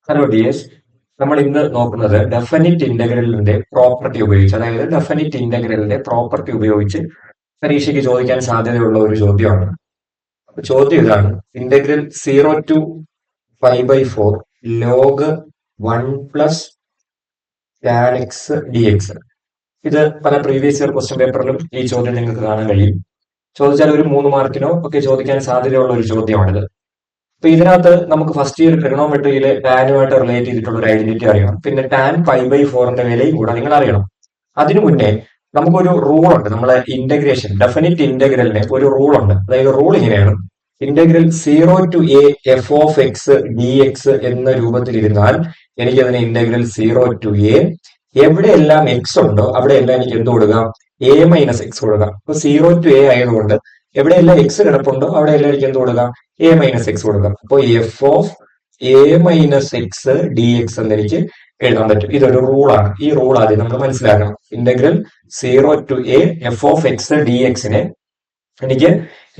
Hello dears, നമ്മൾ ഇന്ന് നോക്കുന്നത് ഡെഫിനിറ്റ് ഇന്റഗ്രലിന്റെ പ്രോപ്പർട്ടി ഉപയോഗിച്ച്, അതായത് ഡെഫിനിറ്റ് ഇന്റഗ്രലിന്റെ പ്രോപ്പർട്ടി ഉപയോഗിച്ച് പരീക്ഷയ്ക്ക് ചോദിക്കാൻ സാധ്യതയുള്ള ഒരു ചോദ്യമാണ്. അപ്പൊ ചോദ്യം ഇതാണ്: integral 0 to π/4 log 1 + tan x dx. ഇത് പല പ്രീവിയസ് ഇയർ ക്വസ്റ്റ്യൻ പേപ്പറിലും ഈ ചോദ്യം നിങ്ങൾക്ക് കാണാൻ കഴിയും. ചോദിച്ചാൽ ഒരു 3 മാർക്കിനോ ഒക്കെ ചോദിക്കാൻ സാധ്യതയുള്ള ഒരു ചോദ്യമാണിത്. അപ്പൊ ഇതിനകത്ത് നമുക്ക് ഫസ്റ്റ് ഇയർ ട്രിഗണോമെട്രിയിലെ ടാനുമായിട്ട് റിലേറ്റ് ചെയ്തിട്ടുള്ള ഒരു ഐഡന്റിറ്റി അറിയണം. പിന്നെ ടാൻ π/4ന്റെ വിലയും കൂടെ നിങ്ങൾ അറിയണം. അതിനു മുന്നേ നമുക്കൊരു റൂൾ ഉണ്ട്. നമ്മളെ ഇന്റഗ്രേഷൻ ഡെഫിനിറ്റ് ഇന്റഗ്രലിന് ഒരു റൂൾ ഉണ്ട്. അതായത് റൂൾ ഇങ്ങനെയാണ്: ഇന്റഗ്രൽ 0 to a f(x) എന്ന രൂപത്തിലിരുന്നാൽ എനിക്ക് അതിനെ ഇന്റഗ്രൽ 0 to a എവിടെയെല്ലാം എക്സ് ഉണ്ടോ അവിടെയെല്ലാം എനിക്ക് എന്ത് കൊടുക്കാം? a-x കൊടുക്കാം. അപ്പൊ 0 to a ആയതുകൊണ്ട് എവിടെയെല്ലാം എക്സ് കിടപ്പുണ്ടോ അവിടെയെല്ലാം എനിക്ക് എന്ത് കൊടുക്കാം? a-x കൊടുക്കാം. അപ്പൊ f(a-x) dx എന്ന് എനിക്ക് എഴുതാൻ പറ്റും. ഇതൊരു റൂളാണ്. ഈ റൂൾ ആദ്യം നമ്മൾ മനസ്സിലാക്കണം. Integral 0 to a f(x) dx നെ എനിക്ക്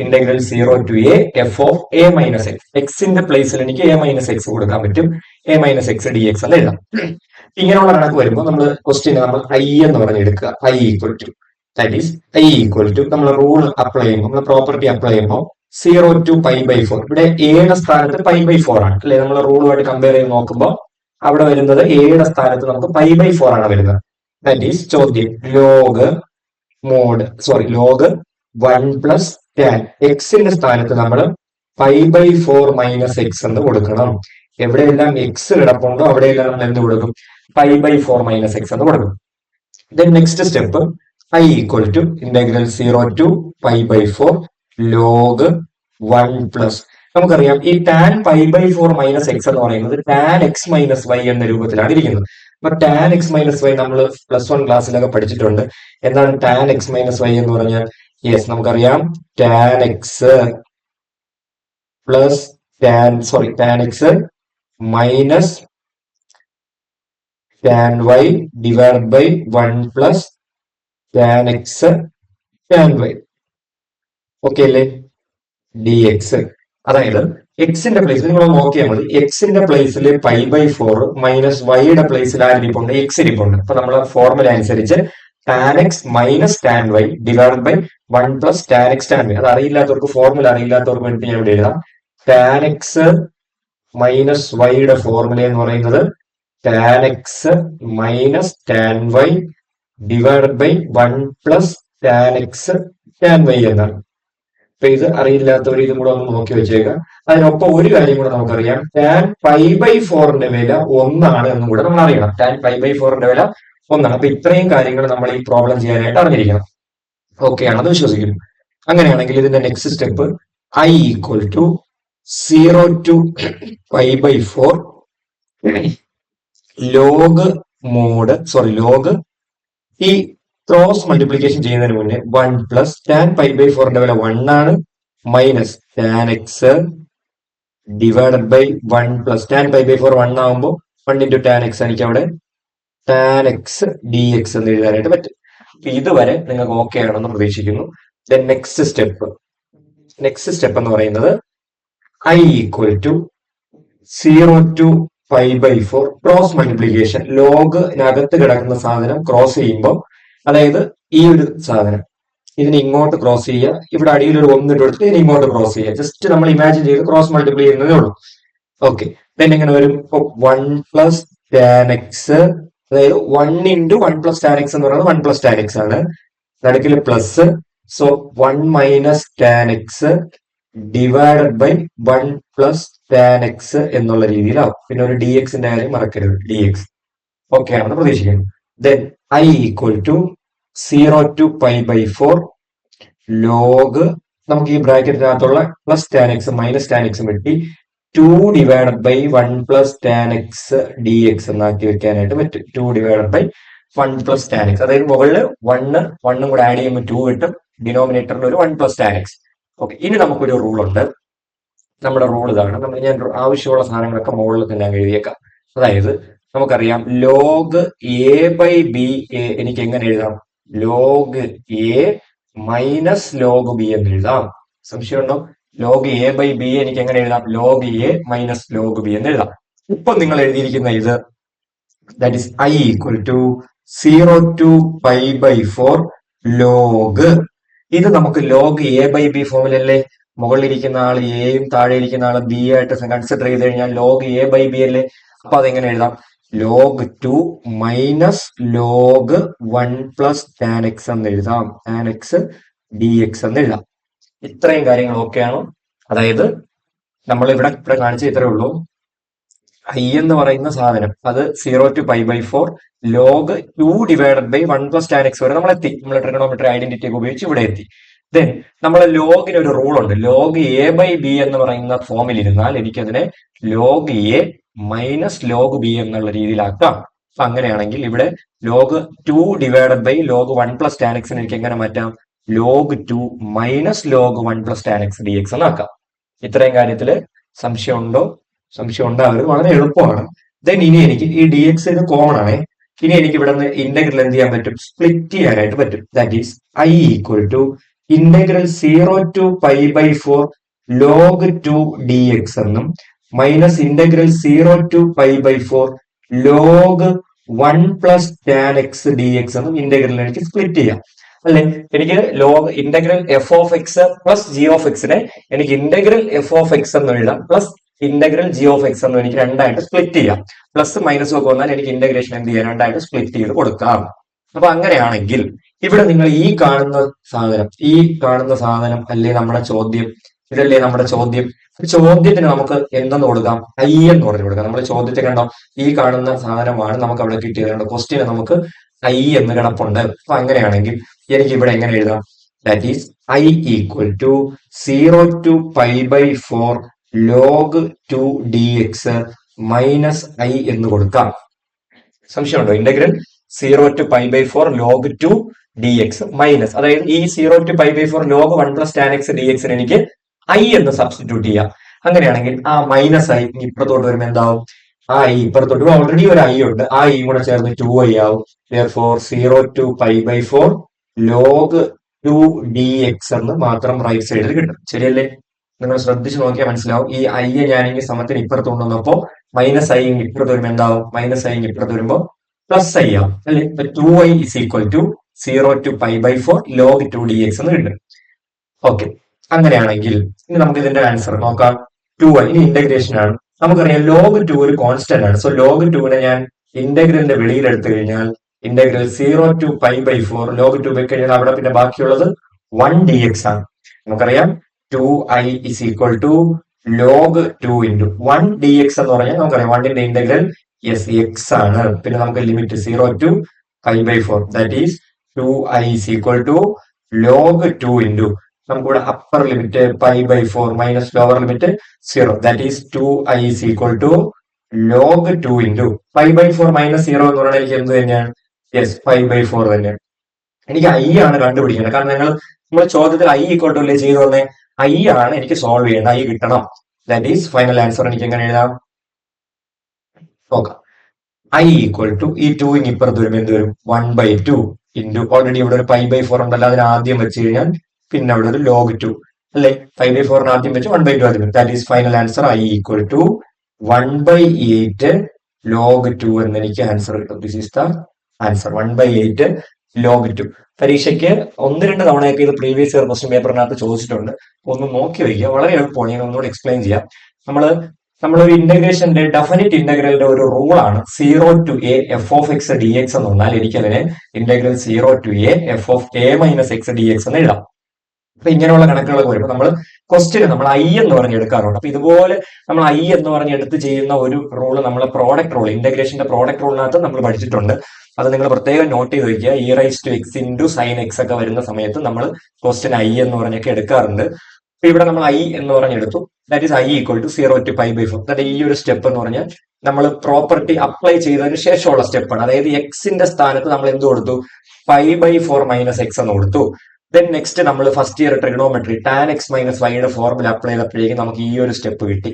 ഇന്റഗ്രൽ 0 to a f(a-x) എക്സിന്റെ പ്ലേസിൽ എനിക്ക് a-x കൊടുക്കാൻ പറ്റും. a-x dx എന്ന് എഴുതാം. ഇങ്ങനെയുള്ള കണക്ക് വരുമ്പോൾ നമ്മൾ ക്വസ്റ്റ്യന് നമ്മൾ ഐ എന്ന് പറഞ്ഞെടുക്കുക. ഐ ഈക്വൽ ടു നമ്മൾ റൂൾ അപ്ലൈ ചെയ്യുമ്പോൾ, നമ്മൾ പ്രോപ്പർട്ടി അപ്ലൈ ചെയ്യുമ്പോൾ 0 to π/4, ഇവിടെ എയുടെ സ്ഥാനത്ത് π/4 ആണ് അല്ലെ? നമ്മൾ റൂളുമായിട്ട് കമ്പയർ ചെയ്ത് നോക്കുമ്പോൾ അവിടെ വരുന്നത് എയുടെ സ്ഥാനത്ത് നമുക്ക് π/4 ആണ് വരുന്നത്. ദാറ്റ് ഈസ് ചോദ്യം ലോഗ് 1 + tan എക്സിന്റെ സ്ഥാനത്ത് നമ്മൾ π/4 - x എന്ന് കൊടുക്കണം. എവിടെയെല്ലാം എക്സ് കിടപ്പുണ്ടോ അവിടെയെല്ലാം നമ്മൾ എന്ത് കൊടുക്കും? π/4 - x എന്ന് കൊടുക്കും. Then next step I equal to integral 0 to π/4 log 1 + നമുക്കറിയാം ഈ ടാൻ π/4 - x എന്ന് പറയുന്നത് ടാൻ x - y എന്ന രൂപത്തിലാണ് ഇരിക്കുന്നത്. അപ്പൊ ടാൻ x - y നമ്മൾ +1 ക്ലാസ്സിലൊക്കെ പഠിച്ചിട്ടുണ്ട്. എന്താണ് ടാൻ x - y എന്ന് പറഞ്ഞാൽ? യെസ്, നമുക്കറിയാം tan x minus tan y divide by 1 + tan x tan y. Okay അല്ലേ? dx. അതായത് എക്സിന്റെ പ്ലേസിൽ നിങ്ങൾ നോക്കിയാൽ മതി. എക്സിന്റെ പ്ലേസിൽ π/4 മൈനസ് വൈയുടെ പ്ലേസിൽ ആരിപ്പുണ്ട്? എക്സ് ഇരിപ്പുണ്ട്. അപ്പൊ നമ്മളെ ഫോർമുല അനുസരിച്ച് tan X minus tan Y divide by 1 + tan X tan Y. അത് അറിയില്ലാത്തവർക്ക്, ഫോർമുല അറിയില്ലാത്തവർക്ക് വേണ്ടി ഞാൻ ഇവിടെ എഴുതാം. ടാൻ എക്സ് മൈനസ് വൈയുടെ ഫോർമുല എന്ന് പറയുന്നത് tan X minus tan Y divide by 1 + tan X tan Y എന്നാണ്. അപ്പൊ ഇത് അറിയില്ലാത്തവർ ഇതും കൂടെ ഒന്ന് നോക്കി വെച്ചേക്കാം. അതിനൊപ്പം ഒരു കാര്യം കൂടെ നമുക്കറിയാം, ടാൻ π/4ന്റെ വില 1 ആണ് എന്നും കൂടെ നമ്മൾ അറിയണം. ടാൻ π/4ന്റെ വില 1 ആണ്. അപ്പൊ ഇത്രയും കാര്യങ്ങൾ നമ്മൾ ഈ പ്രോബ്ലം ചെയ്യാനായിട്ട് അറിഞ്ഞിരിക്കണം. ഓക്കെ ആണെന്ന് വിശ്വസിക്കുന്നു. അങ്ങനെയാണെങ്കിൽ ഇതിന്റെ next step I equal to 0 to π/4 log ഈ ക്രോസ് മൾട്ടിപ്ലിക്കേഷൻ ചെയ്യുന്നതിന് മുന്നേ 1 + ടാൻ π/4ന്റെ വില 1 ആണ് minus tan x divided by 1 + tan π/4 1 ആകുമ്പോൾ 1 × ടാൻ എക്സ് എനിക്ക് അവിടെ ടാൻ എക്സ് dx എന്ന് എഴുതാനായിട്ട് പറ്റും. അപ്പൊ ഇതുവരെ നിങ്ങൾക്ക് ഓക്കെ ആണെന്ന് പ്രതീക്ഷിക്കുന്നു. ദെൻ നെക്സ്റ്റ് സ്റ്റെപ്പ് എന്ന് പറയുന്നത് I equal to 0 to π/4 cross multiplication. ലോഗിനകത്ത് കിടക്കുന്ന സാധനം ക്രോസ് ചെയ്യുമ്പോൾ, അതായത് ഈ ഒരു സാധനം ഇതിന് ഇങ്ങോട്ട് ക്രോസ് ചെയ്യുക, ഇവിടെ അടിയിൽ ഒരു 1 ഇട്ട് കൊടുത്തിട്ട് ഇതിന് ഇങ്ങോട്ട് ക്രോസ് ചെയ്യുക. ജസ്റ്റ് നമ്മൾ ഇമാജിൻ ചെയ്ത് ക്രോസ് മൾട്ടിപ്ലൈ ചെയ്യുന്നതേ ഉള്ളൂ. ഓക്കെ, ദെൻ എങ്ങനെ വരും? 1 + ടാൻ എക്സ്, അതായത് 1 × 1 + ടാൻ എക്സ് എന്ന് പറയുന്നത് 1 + ടാൻ എക്സ് ആണ്. നടുക്കിൽ plus, so 1 - tan x divided by 1 + tan x എന്നുള്ള രീതിയിലാവും. പിന്നെ ഒരു dxന്റെ കാര്യം മറക്കരുത്, dx. ഓക്കെ ആണെന്ന് പ്രതീക്ഷിക്കുന്നു. Then I equal to 0 to π/4 log, നമുക്ക് ഈ ബ്രാക്കറ്റിനകത്തുള്ള plus tan X minus tan x വെട്ടി 2 divided by 1 + tan x dx എന്നാക്കി വെക്കാനായിട്ട് പറ്റും. 2 ഡിവൈഡഡ് ബൈ 1 + ടാൻ എക്സ്, അതായത് മുകളിൽ 1 കൂടെ ആഡ് ചെയ്യുമ്പോൾ 2 കിട്ടും. ഡിനോമിനേറ്ററിൽ ഒരു 1 + ടാൻ എക്സ്. ഓക്കെ, ഇനി നമുക്കൊരു റൂൾ ഉണ്ട്. നമ്മുടെ റൂൾ ഇതാണ്. ഞാൻ ആവശ്യമുള്ള സാധനങ്ങളൊക്കെ മുകളിൽ തന്നെ എഴുതിയേക്കാം. അതായത് നമുക്കറിയാം ലോഗ് a/b എനിക്ക് എങ്ങനെ എഴുതാം? Log a minus log b എന്ന് എഴുതാം. സംശയമുണ്ടോ? ലോഗ് a/b എനിക്ക് എങ്ങനെ എഴുതാം? Log a minus log b എന്ന് എഴുതാം. ഇപ്പൊ നിങ്ങൾ എഴുതിയിരിക്കുന്ന ഇത് that is I equal to 0 to pi by 4 log. ഇത് നമുക്ക് ലോഗ് എ ബൈ ബി ഫോമിലല്ലേ? മുകളിലിരിക്കുന്ന ആൾ എയും താഴെ ഇരിക്കുന്ന ആൾ ബി ആയിട്ട് കൺസിഡർ ചെയ്ത് കഴിഞ്ഞാൽ ലോഗ് എ ബൈ ബി അല്ലേ? അപ്പൊ അതെങ്ങനെ എഴുതാം? Log 2 minus log 1 plus tan X എന്ന് എഴുതാം. ടാൻ എക്സ് ഡി എക്സ് എന്ന് എഴുതാം. ഇത്രയും കാര്യങ്ങൾ ഓക്കെ ആണോ? അതായത് നമ്മൾ ഇവിടെ കാണിച്ച ഇത്രേ ഉള്ളൂ. ഐ എന്ന് പറയുന്ന സാധനം അത് 0 to pi by 4 log 2 divided by 1 plus tan X വരെ നമ്മൾ എത്തി. നമ്മൾ ട്രിഗണോമെട്രി ഐഡന്റിറ്റി ഒക്കെ ഉപയോഗിച്ച് ഇവിടെ എത്തി. ദെൻ നമ്മളെ ലോഗിന് ഒരു റൂൾ ഉണ്ട്. ലോഗ് എ ബൈ ബി എന്ന് പറയുന്ന ഫോമിൽ ഇരുന്നാൽ എനിക്കതിനെ log A minus log B എന്നുള്ള രീതിയിലാക്കാം. അപ്പൊ അങ്ങനെയാണെങ്കിൽ ഇവിടെ log 2 divided by log 1 plus tan എക്സിന് എനിക്ക് എങ്ങനെ മാറ്റാം? Log 2 minus log 1 plus tan X d x എന്നാക്കാം. ഇത്രയും കാര്യത്തില് സംശയമുണ്ടോ? സംശയം ഉണ്ടാവരുത്, വളരെ എളുപ്പമാണ്. ദെൻ ഇനി എനിക്ക് ഈ ഡി എക്സ് ഇത് കോമൺ ആണ്. ഇനി എനിക്ക് ഇവിടെ നിന്ന് ഇന്റഗ്രൽ എന്ത് ചെയ്യാൻ പറ്റും? സ്പ്ലിറ്റ് ചെയ്യാനായിട്ട് പറ്റും. That is I equal to integral 0 to pi by 4 log 2 dx എന്നും minus integral 0 to pi by 4 log 1 plus tan X d x എന്നും ഇന്റഗ്രലിനെ എനിക്ക് സ്പ്ലിറ്റ് ചെയ്യാം. അല്ലെ? എനിക്ക് log integral f of x plus g of എക്സിനെ എനിക്ക് integral f of x എന്ന് എഴുതാം, plus integral g of x എന്ന് എനിക്ക് രണ്ടായിട്ട് സ്പ്ലിറ്റ് ചെയ്യാം. പ്ലസ് മൈനസ് ഒക്കെ വന്നാൽ എനിക്ക് ഇന്റഗ്രേഷൻ എന്ത് ചെയ്യാം? രണ്ടായിട്ട് സ്പ്ലിറ്റ് ചെയ്ത് കൊടുക്കാം. അപ്പൊ അങ്ങനെയാണെങ്കിൽ ഇവിടെ നിങ്ങൾ ഈ കാണുന്ന സാധനം അല്ലേ നമ്മുടെ ചോദ്യം? ഇതല്ലേ നമ്മുടെ ചോദ്യം? ചോദ്യത്തിന് നമുക്ക് എന്തെന്ന് കൊടുക്കാം? ഐ എന്ന് പറഞ്ഞു കൊടുക്കാം. നമ്മൾ ചോദ്യത്തെ കണ്ടോ? ഈ കാണുന്ന സാധനമാണ് നമുക്ക് അവിടെ കിട്ടിയത്. ക്വസ്റ്റ്യന് നമുക്ക് ഐ എന്ന് കിടപ്പുണ്ട്. അപ്പൊ അങ്ങനെയാണെങ്കിൽ എനിക്ക് ഇവിടെ എങ്ങനെ എഴുതാം? That is I equal to 0 to pi by 4 log 2 D X minus I എന്ന് കൊടുക്കാം. സംശയമുണ്ടോ? Integral 0 to pi by 4 log 2 D X minus, അതായത് ഈ 0 to pi by 4 log 1 plus tan X D എക്സിന് എനിക്ക് ഐ എന്ന് സബ്സ്റ്റിറ്റ്യൂട്ട് ചെയ്യാം. അങ്ങനെയാണെങ്കിൽ ആ മൈനസ് ഐ ഇപ്പുറത്തോട്ട് വരുമ്പോൾ എന്താവും? ആ ഐ ഇപ്പുറത്തോട്ട് ഓൾറെഡി ഒരു ഐ ഉണ്ട്, ആ ഐ കൂടെ ചേർന്ന് 2i ആവും. therefore 0 to pi by 4 log 2 D x എന്ന് മാത്രം റൈറ്റ് സൈഡിൽ കിട്ടും. ശരിയല്ലേ? നിങ്ങൾ ശ്രദ്ധിച്ച് നോക്കിയാൽ മനസ്സിലാവും. ഈ ഐ ഞാനെങ്കിൽ സമത്തിന് ഇപ്പുറത്ത് കൊണ്ടുവന്നപ്പോ മൈനസ് ഐ ഇപ്പുറത്ത് വരുമ്പോൾ എന്താവും? മൈനസ് ഐ ഇപ്പുറത്ത് വരുമ്പോ പ്ലസ് ഐ ആവും, അല്ലെ? 2i is equal to 0 to pi by 4 log 2 dx എന്ന് കിട്ടും. ഓക്കെ, അങ്ങനെയാണെങ്കിൽ ഇനി നമുക്ക് ഇതിന്റെ ആൻസർ നോക്കാം. 2i ഇനി ഇന്റഗ്രേഷൻ ആണ്. നമുക്കറിയാം ലോഗ് 2 ഒരു കോൺസ്റ്റന്റ് ആണ്. സോ ലോഗ് 2 ഞാൻ ഇന്റഗ്രലിന്റെ വെളിയിൽ എടുത്തു കഴിഞ്ഞാൽ integral 0 to pi by 4 log 2 വെച്ച് കഴിഞ്ഞാൽ അവിടെ പിന്നെ ബാക്കിയുള്ളത് 1 dx ആണ്. നമുക്കറിയാം 2i is equal to log 2 into 1 dx എന്ന് പറഞ്ഞാൽ നമുക്കറിയാം 1ന്റെ ഇന്റഗ്രൽ എക്സ് ആണ്. പിന്നെ നമുക്ക് limit 0 to pi by 4 that is 2i is equal to log 2 into നമുക്കിവിടെ upper limit pi by 4 minus lower limit 0 that is 2i is equal to log 2 into pi by 4 minus 0 എന്ന് പറഞ്ഞാൽ എനിക്ക് എന്ത് തന്നെയാണ്? pi by 4 തന്നെയാണ്. എനിക്ക് I ആണ് കണ്ടുപിടിക്കേണ്ടത്. കാരണം നമ്മൾ ചോദ്യത്തിൽ ഐ ഈക്വൽ ടു അല്ലേ ചെയ്തു വന്നേ? ഐ ആണ് എനിക്ക് സോൾവ് ചെയ്യേണ്ടത്. ഐ കിട്ടണം. That is final answer. എനിക്ക് എങ്ങനെ എഴുതാം? നോക്കാം. ഐ ഈക്വൽ ടു ഈ 2 ഇപ്പുറത്ത് വരുമ്പോൾ എന്ത് വരും? 1/2 ഇൻറ്റു ഓൾറെഡി ഇവിടെ ഒരു pi by 4 ഉണ്ടല്ലോ, അതിന് ആദ്യം വെച്ച് കഴിഞ്ഞാൽ പിന്നെ അവിടെ ഒരു log 2 അല്ലെ? pi by 4 ആദ്യം വെച്ച് 1/2 ആദ്യം വരും. That is final answer. I equal to 1/8 log 2 എന്ന് എനിക്ക് ആൻസർ കിട്ടും. This is the answer. 1/8 log 2. പരീക്ഷയ്ക്ക് 1-2 തവണയൊക്കെ ഇത് പ്രീവിയസ് ഇയർ ക്വസ്റ്റ്യൻ പേപ്പറിനകത്ത് ചോദിച്ചിട്ടുണ്ട്. ഒന്ന് നോക്കി വയ്ക്കുക. വളരെ എളുപ്പമാണ്. ഞാൻ ഒന്നുകൂടെ എക്സ്പ്ലെയിൻ ചെയ്യാം. നമ്മളൊരു ഇന്റഗ്രേഷന്റെ ഡെഫിനിറ്റ് ഇന്റഗ്രലിന്റെ ഒരു റൂളാണ് 0 to a f of x d x എന്ന് പറഞ്ഞാൽ എനിക്കതിനെ integral 0 to a f of a minus x d x എന്ന് എഴുതാം. അപ്പൊ ഇങ്ങനെയുള്ള കണക്കുകളൊക്കെ വരുമ്പോൾ നമ്മൾ ക്വസ്റ്റ്യന് നമ്മൾ ഐ എന്ന് പറഞ്ഞ് എടുക്കാറുണ്ട്. അപ്പൊ ഇതുപോലെ നമ്മൾ ഐ എന്ന് പറഞ്ഞ് എടുത്ത് ചെയ്യുന്ന ഒരു റൂള് നമ്മൾ പ്രോഡക്റ്റ് റൂൾ, ഇന്റഗ്രേഷന്റെ പ്രോഡക്റ്റ് റൂളിനകത്ത് നമ്മൾ പഠിച്ചിട്ടുണ്ട്. അത് നിങ്ങൾ പ്രത്യേകം നോട്ട് ചെയ്ത് വയ്ക്കുക. E raise to X into sine X ഒക്കെ വരുന്ന സമയത്ത് നമ്മൾ ക്വസ്റ്റ്യൻ ഐ എന്ന് പറഞ്ഞൊക്കെ എടുക്കാറുണ്ട്. അപ്പൊ ഇവിടെ നമ്മൾ ഐ എന്ന് പറഞ്ഞെടുത്തു. That is I equal to 0 to pi by 4. That ഈ ഒരു സ്റ്റെപ്പ് എന്ന് പറഞ്ഞാൽ നമ്മൾ പ്രോപ്പർട്ടി അപ്ലൈ ചെയ്തതിന് ശേഷമുള്ള സ്റ്റെപ്പാണ്. അതായത് എക്സിന്റെ സ്ഥാനത്ത് നമ്മൾ എന്ത് കൊടുത്തു? pi by 4 മൈനസ് എക്സ് എന്ന് കൊടുത്തു. ദെൻ നെക്സ്റ്റ് നമ്മൾ first year trigonometry tan X minus വൈയുടെ ഫോർമുല അപ്ലൈ ചെയ്തപ്പോഴേക്കും നമുക്ക് ഈ ഒരു സ്റ്റെപ്പ് കിട്ടി.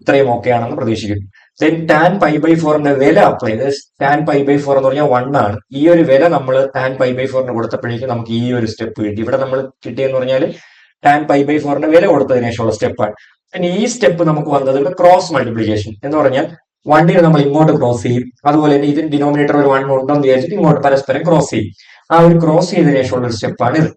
ഇത്രയും ഓക്കെ ആണെന്ന് പ്രതീക്ഷിക്കുന്നു. ദെൻ ടാൻ pi by 4ന്റെ വില അപ്ലൈ ചെയ്ത് ടാൻ pi by 4 എന്ന് പറഞ്ഞാൽ 1 ആണ്. ഈ ഒരു വില നമ്മൾ ടാൻ pi by 4ന് കൊടുത്തപ്പോഴേക്കും നമുക്ക് ഈ ഒരു സ്റ്റെപ്പ് കിട്ടി. ഇവിടെ നമ്മൾ കിട്ടിയെന്ന് പറഞ്ഞാൽ ടാൻ pi by 4ന്റെ വില കൊടുത്തതിന് ശേഷമുള്ള സ്റ്റെപ്പാണ്. പിന്നെ ഈ സ്റ്റെപ്പ് നമുക്ക് വന്നത് ഇവിടെ ക്രോസ് മൾട്ടിപ്ലിക്കേഷൻ എന്ന് പറഞ്ഞാൽ വണ്ണിന് നമ്മൾ ഇങ്ങോട്ട് ക്രോസ് ചെയ്യും. അതുപോലെ തന്നെ ഇതിന് ഡിനോമിനേറ്റർ ഒരു 1 ഉണ്ടെന്ന് വിചാരിച്ചിട്ട് ഇങ്ങോട്ട് പരസ്പരം ക്രോസ് ചെയ്യും. ആ ഒരു ക്രോസ് ചെയ്തതിനു ശേഷമുള്ള ഒരു സ്റ്റെപ്പാണ് ഇത്.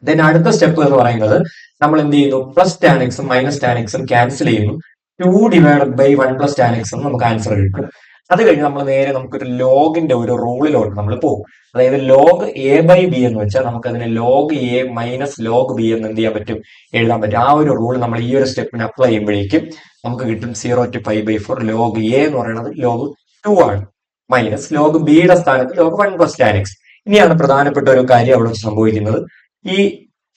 ദെൻ അടുത്ത സ്റ്റെപ്പ് എന്ന് പറയുന്നത് നമ്മൾ എന്ത് ചെയ്യുന്നു, പ്ലസ് ടാൻ എക്സും മൈനസ് ടാൻ എക്സും ക്യാൻസൽ ചെയ്യുന്നു. 2 divided by 1 plus tan X എന്ന് നമുക്ക് ആൻസർ കിട്ടും. അത് കഴിഞ്ഞ് നമ്മൾ നേരെ നമുക്കൊരു ലോഗിന്റെ ഒരു റൂളിലോട്ട് നമ്മൾ പോകും. അതായത് ലോഗ് എ ബൈ ബി എന്ന് വെച്ചാൽ നമുക്ക് അതിനെ log A minus log B എന്ന് എന്ത് ചെയ്യാൻ പറ്റും, എഴുതാൻ പറ്റും. ആ ഒരു റൂൾ നമ്മൾ ഈ ഒരു സ്റ്റെപ്പിന് അപ്ലൈ ചെയ്യുമ്പോഴേക്കും നമുക്ക് കിട്ടും 0 to π/4 ലോഗ് എ എന്ന് പറയുന്നത് ലോഗ് 2 ആണ്, മൈനസ് ലോഗ് ബിയുടെ സ്ഥാനത്ത് ലോഗ് 1 പ്ലസ് ടാൻ എക്സ്. ഇനിയാണ് പ്രധാനപ്പെട്ട ഒരു കാര്യം അവിടെ സംഭവിക്കുന്നത്. ഈ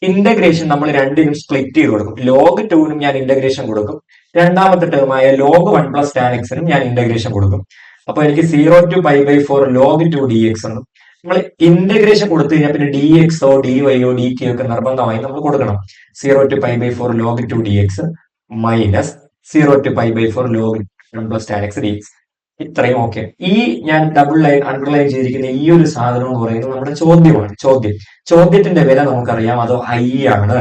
ഇന്റഗ്രേഷൻ നമ്മൾ രണ്ടിനും സ്പ്ലിറ്റ് ചെയ്ത് കൊടുക്കും. ലോഗ് 2നും ഞാൻ ഇന്റഗ്രേഷൻ കൊടുക്കും, രണ്ടാമത്തെ ടേമായ ലോഗ് 1 പ്ലസ് ടാൻ എക്സിനും ഞാൻ ഇന്റഗ്രേഷൻ കൊടുക്കും. അപ്പൊ എനിക്ക് 0 to π/4 ലോഗ് 2 ഡി എക്സ് ആണ്. നമ്മൾ ഇന്റഗ്രേഷൻ കൊടുത്തു കഴിഞ്ഞാൽ പിന്നെ ഡി എക്സോ ഡി വൈയോ ഡി കെ ഒക്കെ നിർബന്ധമായി നമ്മൾ കൊടുക്കണം. 0 to π/4 log 2 D X minus 0 to π/4 log 1 plus tan X d x. ഇത്രയും ഓക്കെ. ഈ ഞാൻ ഡബിൾ ലൈൻ അണ്ടർലൈൻ ചെയ്തിരിക്കുന്ന ഈ ഒരു സാധനം എന്ന് പറയുന്നത് നമ്മുടെ ചോദ്യമാണ്. ചോദ്യത്തിന്റെ വില നമുക്കറിയാം, അത് ഐ ആണ്.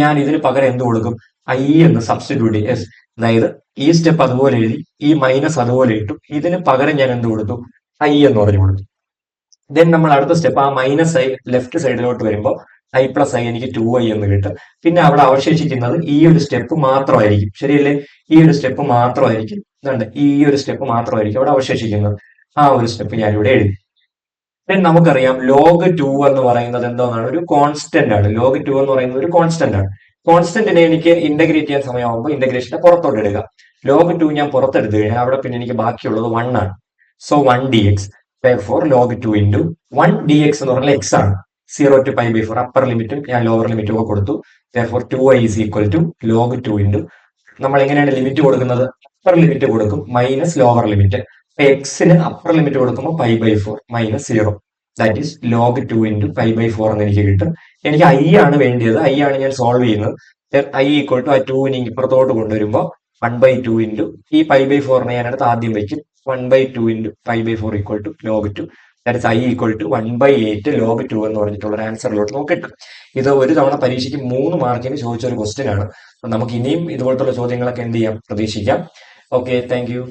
ഞാൻ ഇതിന് പകരം എന്ത് കൊടുക്കും, ഐ എന്ന് സബ്സ്റ്റിറ്റ്യൂട്ട് ചെയ്യും. അതായത് ഈ സ്റ്റെപ്പ് അതുപോലെ എഴുതി, ഈ മൈനസ് അതുപോലെ ഇട്ടു, ഇതിന് പകരം ഞാൻ എന്ത് കൊടുത്തു, ഐ എന്ന് പറഞ്ഞു കൊടുത്തു. ദെൻ നമ്മൾ അടുത്ത സ്റ്റെപ്പ് ആ മൈനസ് ഐ ലെഫ്റ്റ് സൈഡിലോട്ട് വരുമ്പോൾ ഐ പ്ലസ് ഐ എനിക്ക് 2i എന്ന് കിട്ടും. പിന്നെ അവിടെ അവശേഷിക്കുന്നത് ഈ ഒരു സ്റ്റെപ്പ് മാത്രമായിരിക്കും, ശരിയല്ലേ? ഈ ഒരു സ്റ്റെപ്പ് മാത്രമായിരിക്കും, ഈ ഒരു സ്റ്റെപ്പ് മാത്രമായിരിക്കും അവിടെ അവശേഷിക്കുന്നത്. ആ ഒരു സ്റ്റെപ്പ് ഞാൻ ഇവിടെ എഴുതി. ദെൻ നമുക്കറിയാം ലോഗ് 2 എന്ന് പറയുന്നത് എന്താണ്, ഒരു കോൺസ്റ്റന്റ് ആണ്. ലോഗ് 2 എന്ന് പറയുന്നത് ഒരു കോൺസ്റ്റന്റ് ആണ്. കോൺസ്റ്റന്റിനെ എനിക്ക് ഇന്റഗ്രേറ്റ് ചെയ്യാൻ സമയമാകുമ്പോൾ ഇന്റഗ്രേഷനെ പുറത്തോട്ട് ഇടുക. ലോഗ് 2 ഞാൻ പുറത്തെടുത്തു കഴിഞ്ഞാൽ അവിടെ പിന്നെ എനിക്ക് ബാക്കിയുള്ളത് 1 ആണ്. So 1 D X. therefore log 2 into 1 dx എന്ന് പറഞ്ഞാൽ x ആണ്. 0 to π/4 അപ്പർ ലിമിറ്റും ഞാൻ ലോവർ ലിമിറ്റും ഒക്കെ കൊടുത്തു. therefore 2i is equal to log 2 into നമ്മൾ എങ്ങനെയാണ് ലിമിറ്റ് കൊടുക്കുന്നത്, അപ്പർ ലിമിറ്റ് കൊടുക്കും മൈനസ് ലോവർ ലിമിറ്റ്. എക്സിന് അപ്പർ ലിമിറ്റ് കൊടുക്കുമ്പോൾ π/4 minus 0, that is log 2 into π/4 എന്ന് എനിക്ക് കിട്ടും. എനിക്ക് ഐ ആണ് വേണ്ടിയത്, ഐ ആണ് ഞാൻ സോൾവ് ചെയ്യുന്നത്. ഐ ഈക്വൽ ടു ആ 2നെ ഇപ്പുറത്തോട്ട് കൊണ്ടുവരുമ്പോൾ 1/2 ഇൻറ്റു ഈ π/4നെ ഞാൻ അടുത്ത് ആദ്യം വയ്ക്കും. 1/2 into π/4 equal to log 2. That is I equal to 1/8 log 2 എന്ന് പറഞ്ഞിട്ടുള്ള ഒരു ആൻസറിലോട്ട് നമുക്ക് കിട്ടും. ഇത് ഒരു തവണ പരീക്ഷയ്ക്ക് 3 മാർക്കിന് ചോദിച്ച ഒരു ക്വസ്റ്റ്യൻ ആണ്. നമുക്ക് ഇനിയും ഇതുപോലത്തുള്ള ചോദ്യങ്ങളൊക്കെ എന്ത് ചെയ്യാം, പ്രതീക്ഷിക്കാം. Okay, thank you.